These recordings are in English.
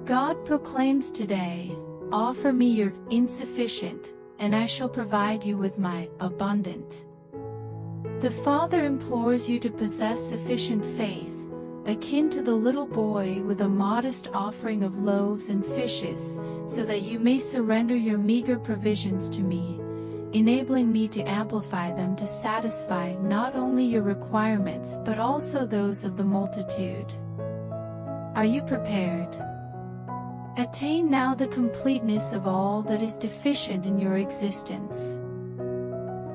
God proclaims today, "Offer me your insufficient, and I shall provide you with my abundant." The Father implores you to possess sufficient faith, akin to the little boy with a modest offering of loaves and fishes, so that you may surrender your meager provisions to me, enabling me to amplify them to satisfy not only your requirements but also those of the multitude. Are you prepared? Attain now the completeness of all that is deficient in your existence.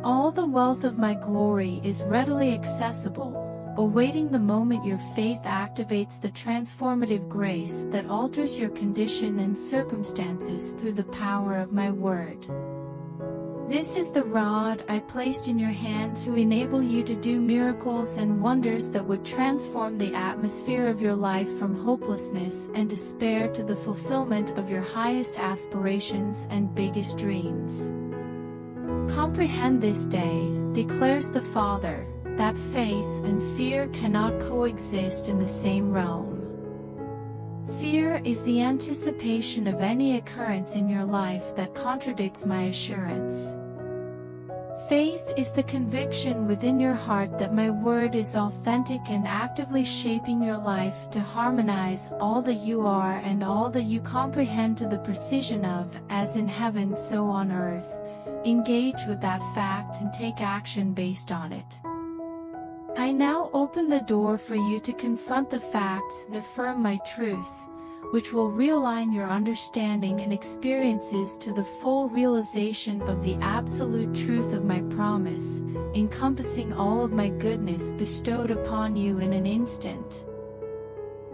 All the wealth of my glory is readily accessible, awaiting the moment your faith activates the transformative grace that alters your condition and circumstances through the power of my word. This is the rod I placed in your hand to enable you to do miracles and wonders that would transform the atmosphere of your life from hopelessness and despair to the fulfillment of your highest aspirations and biggest dreams. Comprehend this day, declares the Father, that faith and fear cannot coexist in the same realm. Fear is the anticipation of any occurrence in your life that contradicts my assurance. Faith is the conviction within your heart that my word is authentic and actively shaping your life to harmonize all that you are and all that you comprehend to the precision of, as in heaven so on earth. Engage with that fact and take action based on it. I now open the door for you to confront the facts and affirm my truth, which will realign your understanding and experiences to the full realization of the absolute truth of my promise, encompassing all of my goodness bestowed upon you in an instant.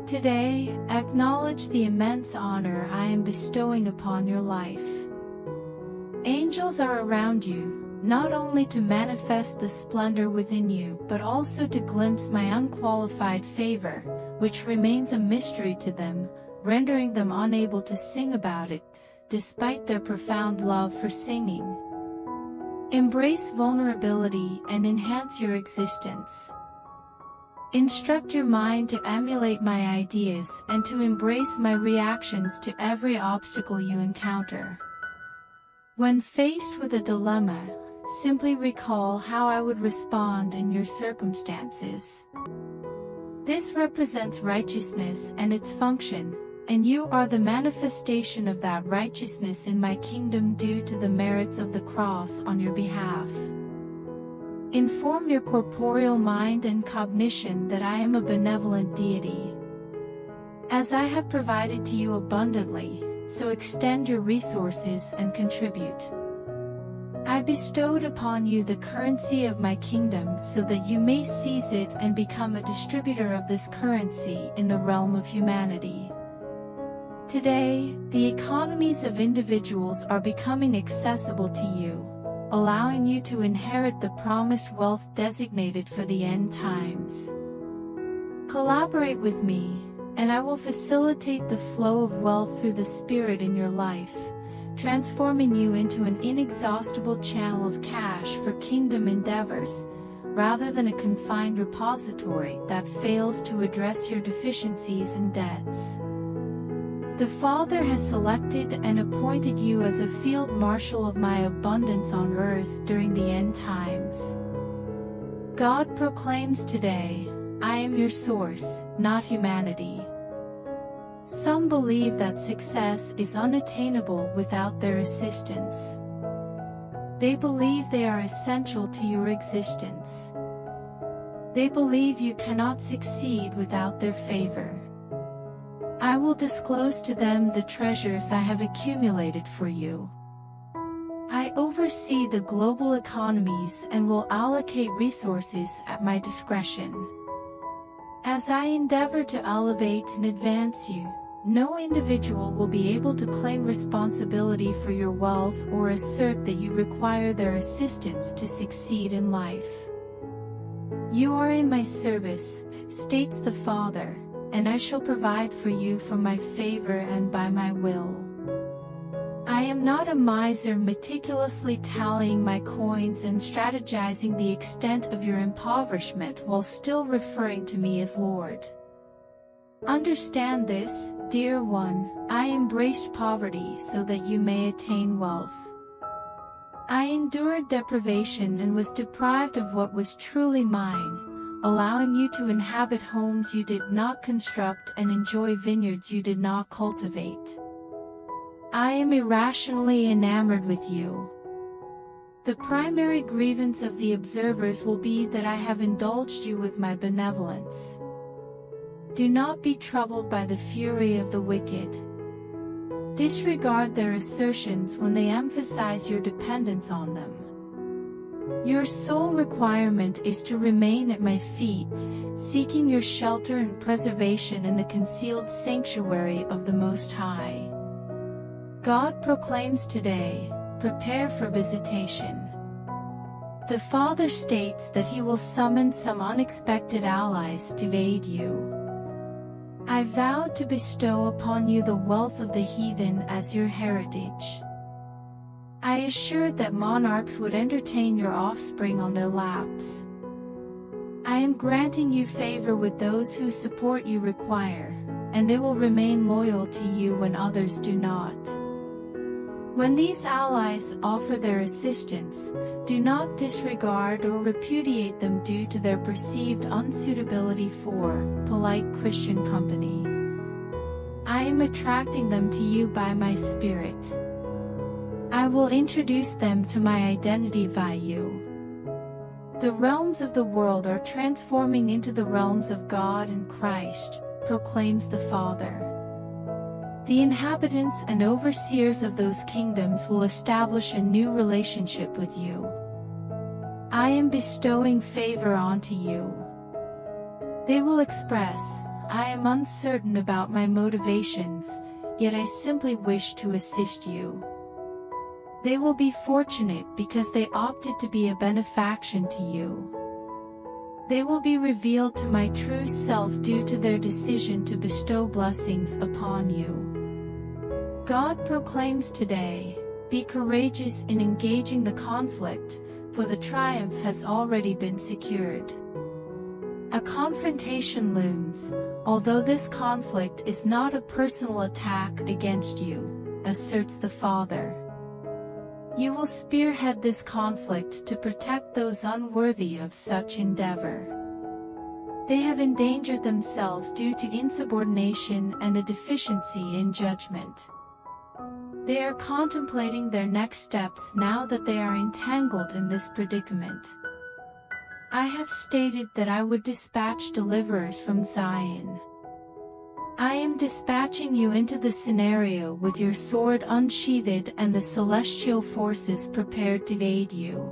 Today, acknowledge the immense honor I am bestowing upon your life. Angels are around you, not only to manifest the splendor within you but also to glimpse my unqualified favor, which remains a mystery to them, rendering them unable to sing about it, despite their profound love for singing. Embrace vulnerability and enhance your existence. Instruct your mind to emulate my ideas and to embrace my reactions to every obstacle you encounter. When faced with a dilemma, simply recall how I would respond in your circumstances. This represents righteousness and its function, and you are the manifestation of that righteousness in my kingdom due to the merits of the cross on your behalf. Inform your corporeal mind and cognition that I am a benevolent deity. As I have provided to you abundantly, so extend your resources and contribute. I bestowed upon you the currency of my kingdom so that you may seize it and become a distributor of this currency in the realm of humanity. Today, the economies of individuals are becoming accessible to you, allowing you to inherit the promised wealth designated for the end times. Collaborate with me, and I will facilitate the flow of wealth through the Spirit in your life, transforming you into an inexhaustible channel of cash for kingdom endeavors, rather than a confined repository that fails to address your deficiencies and debts. The Father has selected and appointed you as a field marshal of my abundance on earth during the end times. God proclaims today, I am your source, not humanity. Some believe that success is unattainable without their assistance. They believe they are essential to your existence. They believe you cannot succeed without their favor. I will disclose to them the treasures I have accumulated for you. I oversee the global economies and will allocate resources at my discretion. As I endeavor to elevate and advance you, no individual will be able to claim responsibility for your wealth or assert that you require their assistance to succeed in life. You are in my service, states the Father, and I shall provide for you from my favor and by my will. I am not a miser meticulously tallying my coins and strategizing the extent of your impoverishment while still referring to me as Lord. Understand this, dear one, I embraced poverty so that you may attain wealth. I endured deprivation and was deprived of what was truly mine, allowing you to inhabit homes you did not construct and enjoy vineyards you did not cultivate. I am irrationally enamored with you. The primary grievance of the observers will be that I have indulged you with my benevolence. Do not be troubled by the fury of the wicked. Disregard their assertions when they emphasize your dependence on them. Your sole requirement is to remain at my feet, seeking your shelter and preservation in the concealed sanctuary of the Most High. God proclaims today, prepare for visitation. The Father states that He will summon some unexpected allies to aid you. I vowed to bestow upon you the wealth of the heathen as your heritage. I assured that monarchs would entertain your offspring on their laps. I am granting you favor with those whose support you require, and they will remain loyal to you when others do not. When these allies offer their assistance, do not disregard or repudiate them due to their perceived unsuitability for polite Christian company. I am attracting them to you by my Spirit. I will introduce them to my identity via you. The realms of the world are transforming into the realms of God and Christ, proclaims the Father. The inhabitants and overseers of those kingdoms will establish a new relationship with you. I am bestowing favor onto you. They will express, I am uncertain about my motivations, yet I simply wish to assist you. They will be fortunate because they opted to be a benefaction to you. They will be revealed to my true self due to their decision to bestow blessings upon you. God proclaims today, be courageous in engaging the conflict, for the triumph has already been secured. A confrontation looms, although this conflict is not a personal attack against you, asserts the Father. You will spearhead this conflict to protect those unworthy of such endeavor. They have endangered themselves due to insubordination and a deficiency in judgment. They are contemplating their next steps now that they are entangled in this predicament. I have stated that I would dispatch deliverers from Zion. I am dispatching you into the scenario with your sword unsheathed and the celestial forces prepared to aid you.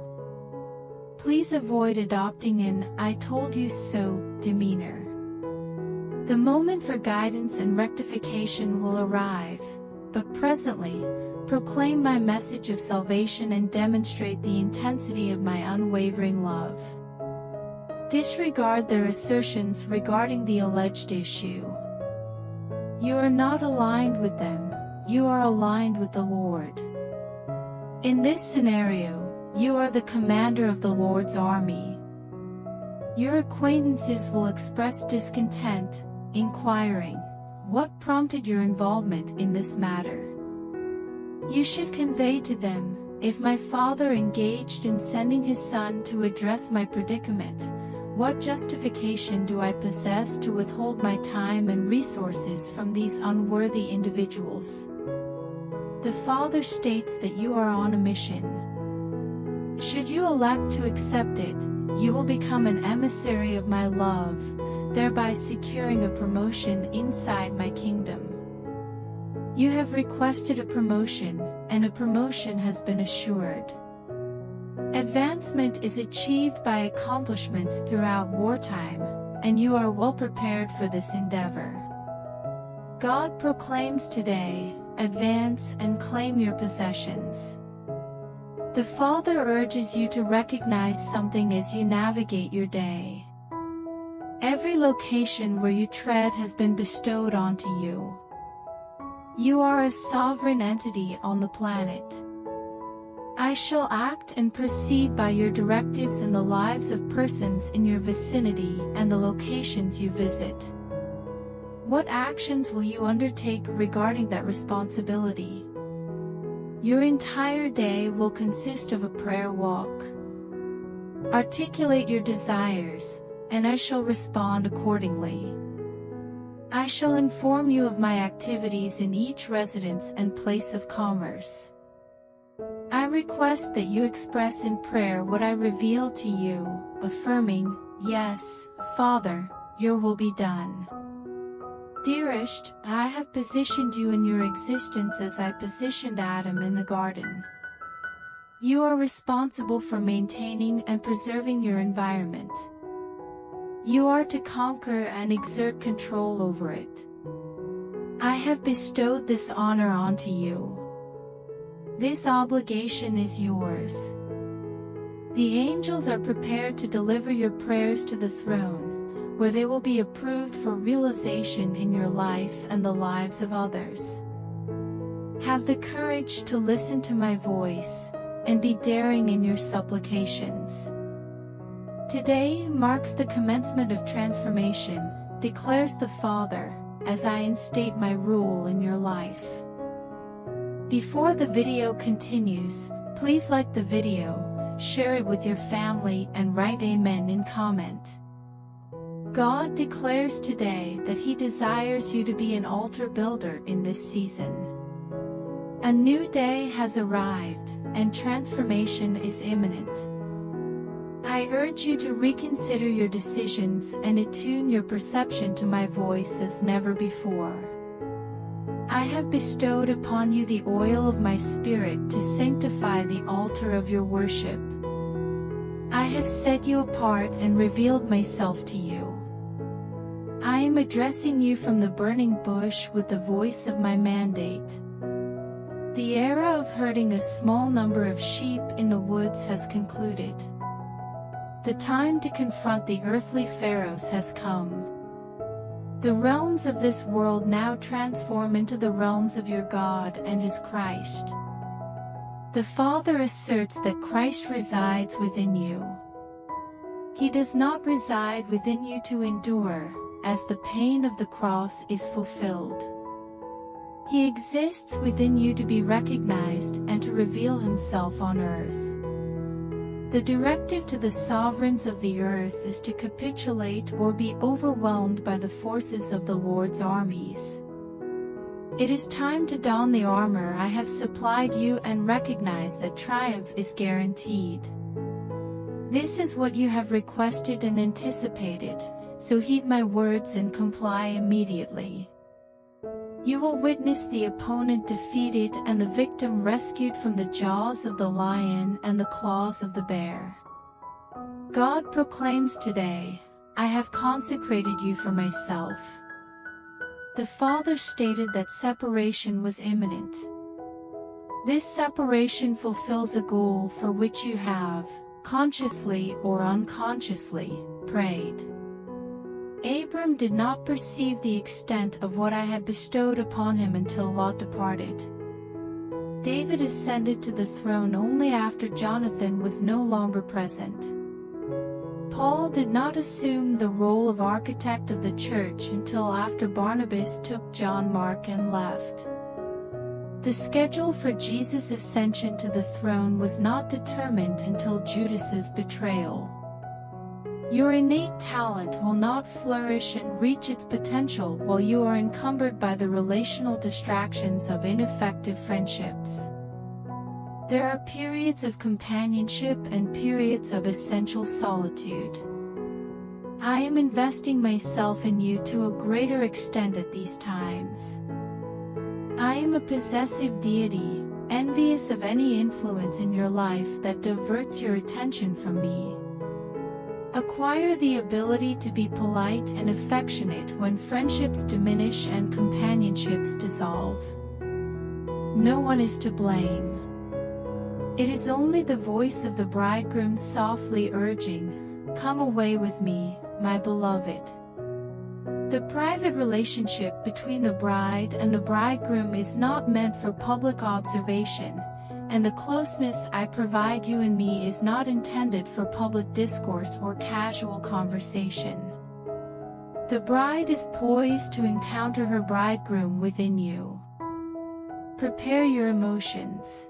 Please avoid adopting an "I told you so" demeanor. The moment for guidance and rectification will arrive, but presently, proclaim my message of salvation and demonstrate the intensity of my unwavering love. Disregard their assertions regarding the alleged issue. You are not aligned with them, you are aligned with the Lord. In this scenario, you are the commander of the Lord's army. Your acquaintances will express discontent, inquiring, what prompted your involvement in this matter? You should convey to them, if my Father engaged in sending His Son to address my predicament, what justification do I possess to withhold my time and resources from these unworthy individuals? The Father states that you are on a mission. Should you elect to accept it, you will become an emissary of my love, thereby securing a promotion inside my kingdom. You have requested a promotion, and a promotion has been assured. Advancement is achieved by accomplishments throughout wartime, and you are well prepared for this endeavor. God proclaims today, advance and claim your possessions. The Father urges you to recognize something as you navigate your day. Every location where you tread has been bestowed onto you. You are a sovereign entity on the planet. I shall act and proceed by your directives in the lives of persons in your vicinity and the locations you visit. What actions will you undertake regarding that responsibility? Your entire day will consist of a prayer walk. Articulate your desires, and I shall respond accordingly. I shall inform you of my activities in each residence and place of commerce. I request that you express in prayer what I reveal to you, affirming, "Yes, Father, your will be done." Dearest, I have positioned you in your existence as I positioned Adam in the garden. You are responsible for maintaining and preserving your environment. You are to conquer and exert control over it. I have bestowed this honor onto you. This obligation is yours. The angels are prepared to deliver your prayers to the throne, where they will be approved for realization in your life and the lives of others. Have the courage to listen to my voice, and be daring in your supplications. Today marks the commencement of transformation, declares the Father, as I instate my rule in your life. Before the video continues, please like the video, share it with your family and write Amen in comment. God declares today that He desires you to be an altar builder in this season. A new day has arrived, and transformation is imminent. I urge you to reconsider your decisions and attune your perception to my voice as never before. I have bestowed upon you the oil of my Spirit to sanctify the altar of your worship. I have set you apart and revealed myself to you. I am addressing you from the burning bush with the voice of my mandate. The era of herding a small number of sheep in the woods has concluded. The time to confront the earthly pharaohs has come. The realms of this world now transform into the realms of your God and His Christ. The Father asserts that Christ resides within you. He does not reside within you to endure, as the pain of the cross is fulfilled. He exists within you to be recognized and to reveal Himself on earth. The directive to the sovereigns of the earth is to capitulate or be overwhelmed by the forces of the Lord's armies. It is time to don the armor I have supplied you and recognize that triumph is guaranteed. This is what you have requested and anticipated, so heed my words and comply immediately. You will witness the opponent defeated and the victim rescued from the jaws of the lion and the claws of the bear. God proclaims today, I have consecrated you for myself. The Father stated that separation was imminent. This separation fulfills a goal for which you have, consciously or unconsciously, prayed. Abram did not perceive the extent of what I had bestowed upon him until Lot departed. David ascended to the throne only after Jonathan was no longer present. Paul did not assume the role of architect of the church until after Barnabas took John Mark and left. The schedule for Jesus' ascension to the throne was not determined until Judas's betrayal. Your innate talent will not flourish and reach its potential while you are encumbered by the relational distractions of ineffective friendships. There are periods of companionship and periods of essential solitude. I am investing myself in you to a greater extent at these times. I am a possessive deity, envious of any influence in your life that diverts your attention from me. Acquire the ability to be polite and affectionate when friendships diminish and companionships dissolve. No one is to blame. It is only the voice of the bridegroom softly urging, "Come away with me, my beloved." The private relationship between the bride and the bridegroom is not meant for public observation, and the closeness I provide you and me is not intended for public discourse or casual conversation. The bride is poised to encounter her bridegroom within you. Prepare your emotions.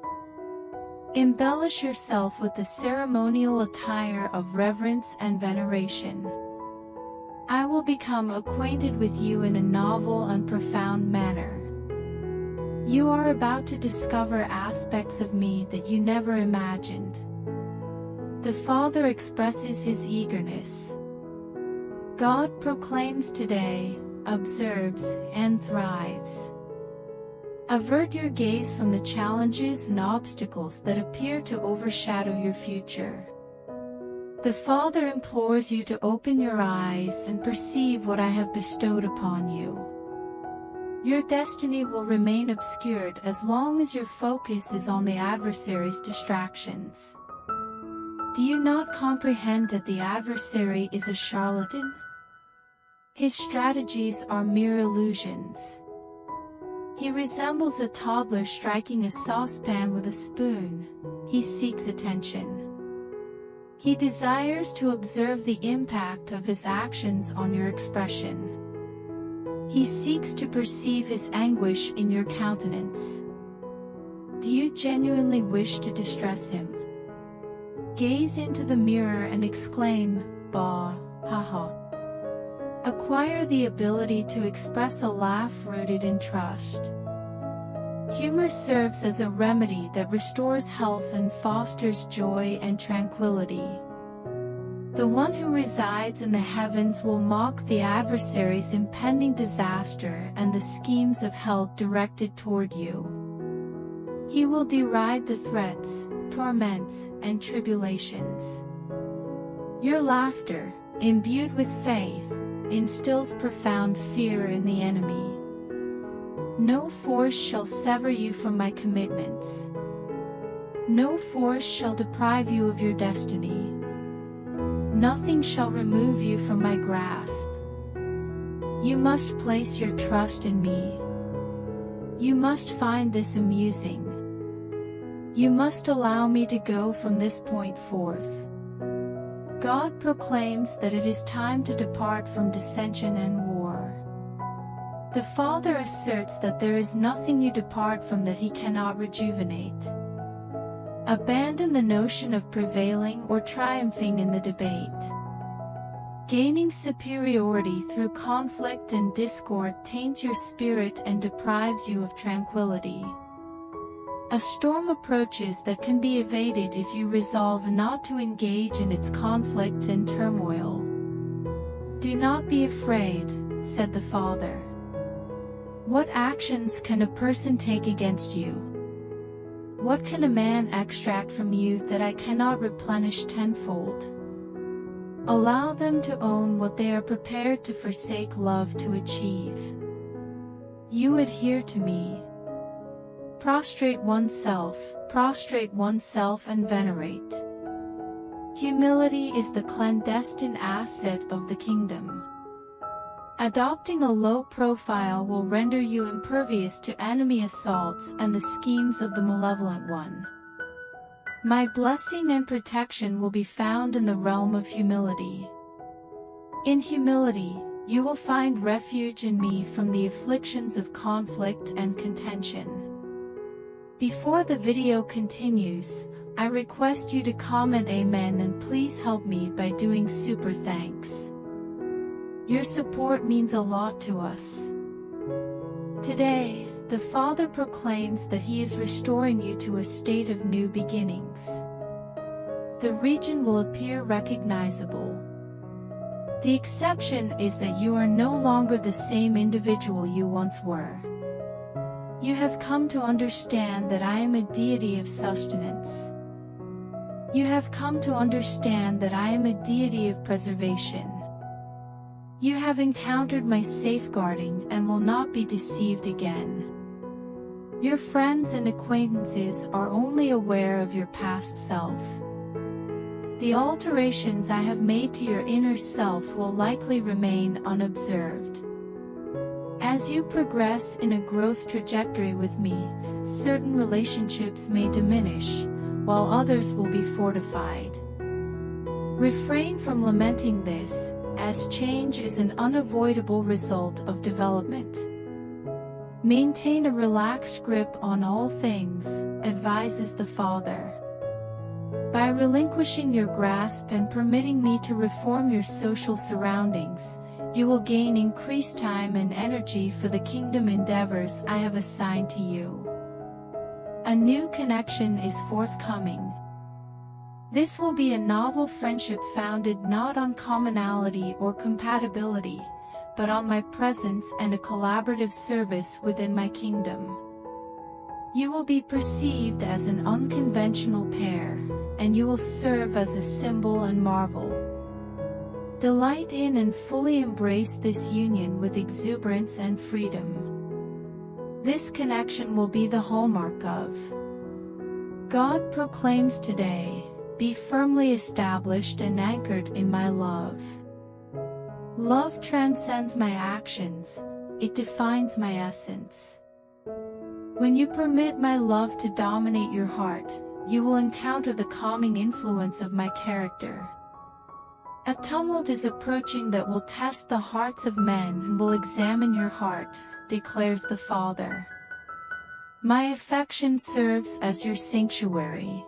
Embellish yourself with the ceremonial attire of reverence and veneration. I will become acquainted with you in a novel and profound manner. You are about to discover aspects of me that you never imagined. The Father expresses his eagerness. God proclaims today, observes, and thrives. Avert your gaze from the challenges and obstacles that appear to overshadow your future. The Father implores you to open your eyes and perceive what I have bestowed upon you. Your destiny will remain obscured as long as your focus is on the adversary's distractions. Do you not comprehend that the adversary is a charlatan? His strategies are mere illusions. He resembles a toddler striking a saucepan with a spoon. He seeks attention. He desires to observe the impact of his actions on your expression. He seeks to perceive his anguish in your countenance. Do you genuinely wish to distress him? Gaze into the mirror and exclaim, "Bah, ha ha." Acquire the ability to express a laugh rooted in trust. Humor serves as a remedy that restores health and fosters joy and tranquility. The one who resides in the heavens will mock the adversary's impending disaster and the schemes of hell directed toward you. He will deride the threats, torments, and tribulations. Your laughter, imbued with faith, instills profound fear in the enemy. No force shall sever you from my commitments. No force shall deprive you of your destiny. Nothing shall remove you from my grasp. You must place your trust in me. You must find this amusing. You must allow me to go from this point forth. God proclaims that it is time to depart from dissension and war. The Father asserts that there is nothing you depart from that he cannot rejuvenate. Abandon the notion of prevailing or triumphing in the debate. Gaining superiority through conflict and discord taints your spirit and deprives you of tranquility. A storm approaches that can be evaded if you resolve not to engage in its conflict and turmoil. Do not be afraid, said the Father. What actions can a person take against you? What can a man extract from you that I cannot replenish tenfold? Allow them to own what they are prepared to forsake love to achieve. You adhere to me. Prostrate oneself and venerate. Humility is the clandestine asset of the kingdom. Adopting a low profile will render you impervious to enemy assaults and the schemes of the malevolent one. My blessing and protection will be found in the realm of humility. In humility, you will find refuge in me from the afflictions of conflict and contention. Before the video continues, I request you to comment Amen and please help me by doing super thanks. Your support means a lot to us. Today, the Father proclaims that He is restoring you to a state of new beginnings. The region will appear recognizable. The exception is that you are no longer the same individual you once were. You have come to understand that I am a deity of sustenance. You have come to understand that I am a deity of preservation. You have encountered my safeguarding and will not be deceived again. Your friends and acquaintances are only aware of your past self. The alterations I have made to your inner self will likely remain unobserved. As you progress in a growth trajectory with me, certain relationships may diminish, while others will be fortified. Refrain from lamenting this, as change is an unavoidable result of development. Maintain a relaxed grip on all things, advises the Father. By relinquishing your grasp and permitting me to reform your social surroundings, you will gain increased time and energy for the kingdom endeavors I have assigned to you. A new connection is forthcoming. This will be a novel friendship founded not on commonality or compatibility, but on my presence and a collaborative service within my kingdom. You will be perceived as an unconventional pair, and you will serve as a symbol and marvel. Delight in and fully embrace this union with exuberance and freedom. This connection will be the hallmark of. God proclaims today, be firmly established and anchored in my love. Love transcends my actions, it defines my essence. When you permit my love to dominate your heart, you will encounter the calming influence of my character. A tumult is approaching that will test the hearts of men and will examine your heart, declares the Father. My affection serves as your sanctuary.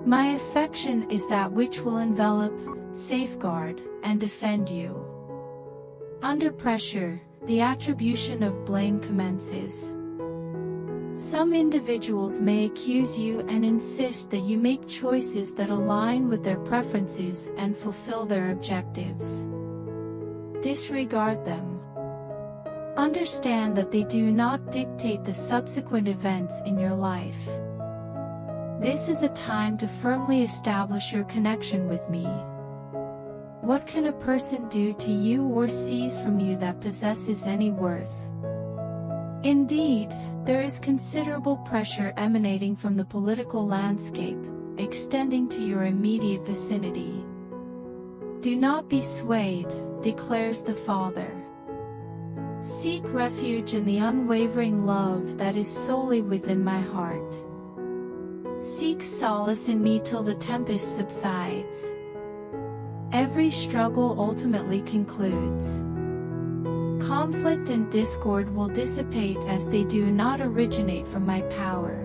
My affection is that which will envelop, safeguard, and defend you. Under pressure, the attribution of blame commences. Some individuals may accuse you and insist that you make choices that align with their preferences and fulfill their objectives. Disregard them. Understand that they do not dictate the subsequent events in your life. This is a time to firmly establish your connection with me. What can a person do to you or seize from you that possesses any worth? Indeed, there is considerable pressure emanating from the political landscape, extending to your immediate vicinity. Do not be swayed, declares the Father. Seek refuge in the unwavering love that is solely within my heart. Seek solace in me till the tempest subsides. Every struggle ultimately concludes. Conflict and discord will dissipate as they do not originate from my power.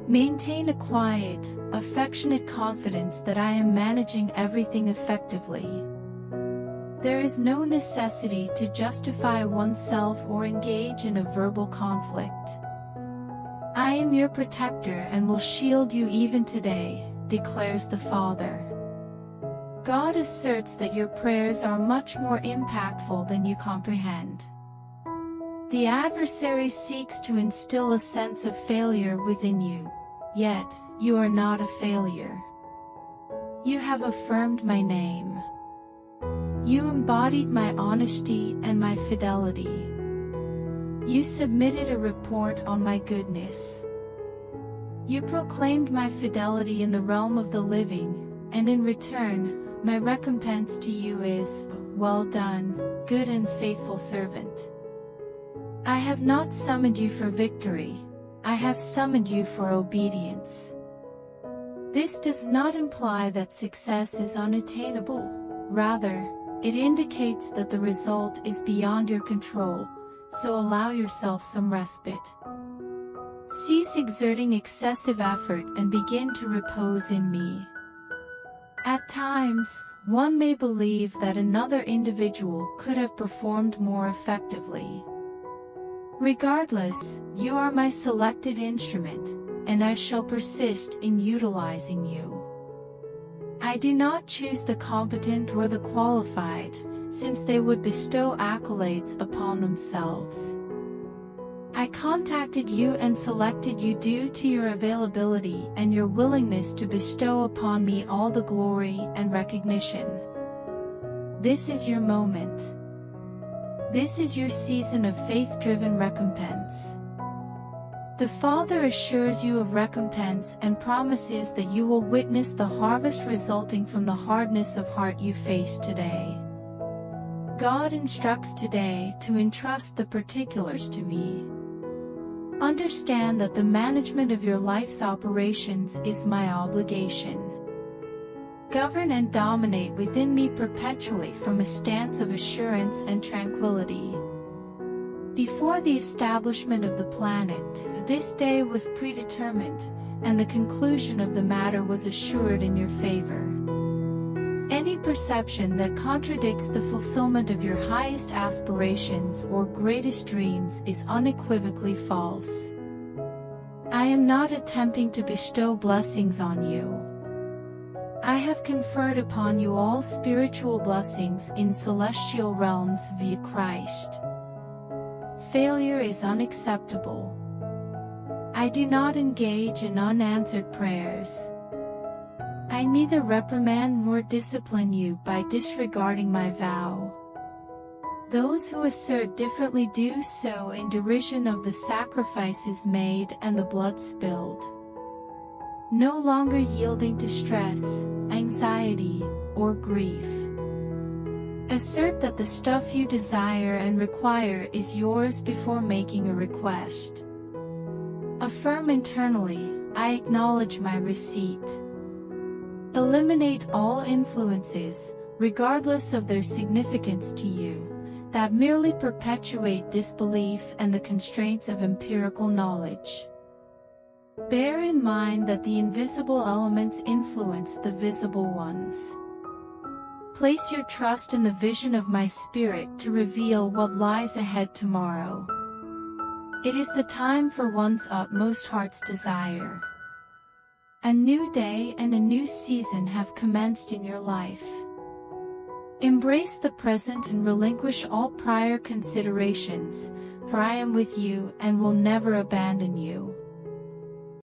Maintain a quiet, affectionate confidence that I am managing everything effectively. There is no necessity to justify oneself or engage in a verbal conflict. I am your protector and will shield you even today, declares the Father. God asserts that your prayers are much more impactful than you comprehend. The adversary seeks to instill a sense of failure within you, yet, you are not a failure. You have affirmed my name. You embodied my honesty and my fidelity. You submitted a report on my goodness. You proclaimed my fidelity in the realm of the living, and in return, my recompense to you is, well done, good and faithful servant. I have not summoned you for victory, I have summoned you for obedience. This does not imply that success is unattainable, rather, it indicates that the result is beyond your control, so allow yourself some respite. Cease exerting excessive effort and begin to repose in me. At times, one may believe that another individual could have performed more effectively. Regardless, you are my selected instrument, and I shall persist in utilizing you. I do not choose the competent or the qualified, since they would bestow accolades upon themselves. I contacted you and selected you due to your availability and your willingness to bestow upon me all the glory and recognition. This is your moment. This is your season of faith-driven recompense. The Father assures you of recompense and promises that you will witness the harvest resulting from the hardness of heart you face today. God instructs today to entrust the particulars to me. Understand that the management of your life's operations is my obligation. Govern and dominate within me perpetually from a stance of assurance and tranquility. Before the establishment of the planet, this day was predetermined, and the conclusion of the matter was assured in your favor. Any perception that contradicts the fulfillment of your highest aspirations or greatest dreams is unequivocally false. I am not attempting to bestow blessings on you. I have conferred upon you all spiritual blessings in celestial realms via Christ. Failure is unacceptable. I do not engage in unanswered prayers. I neither reprimand nor discipline you by disregarding my vow. Those who assert differently do so in derision of the sacrifices made and the blood spilled. No longer yielding to stress, anxiety, or grief. Assert that the stuff you desire and require is yours before making a request. Affirm internally, I acknowledge my receipt. Eliminate all influences, regardless of their significance to you, that merely perpetuate disbelief and the constraints of empirical knowledge. Bear in mind that the invisible elements influence the visible ones. Place your trust in the vision of my spirit to reveal what lies ahead tomorrow. It is the time for one's utmost heart's desire. A new day and a new season have commenced in your life. Embrace the present and relinquish all prior considerations, for I am with you and will never abandon you.